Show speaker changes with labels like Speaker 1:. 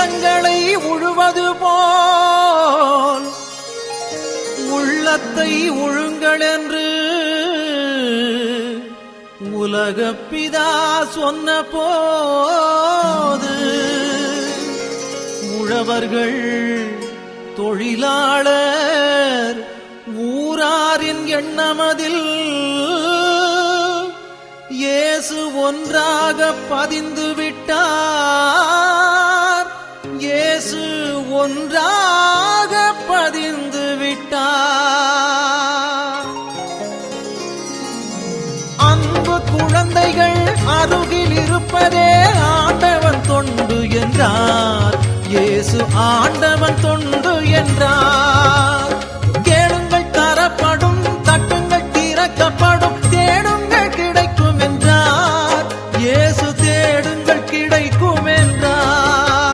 Speaker 1: உள்ளங்களை உழுவது போல் உள்ளத்தை உழுங்கள் என்று உலகப்பிதா சொன்ன போது உழவர்கள் தொழிலாளர் ஊராரின் எண்ணமதில் இயேசு ஒன்றாக பதிந்து விட்டார். இயேசு ஒன்றாக பதிந்து விட்டார். அன்பு குழந்தைகள் அருகில் இருப்பதே ஆண்டவன் தொண்டு என்றார். இயேசு ஆண்டவன் தொண்டு என்றார்.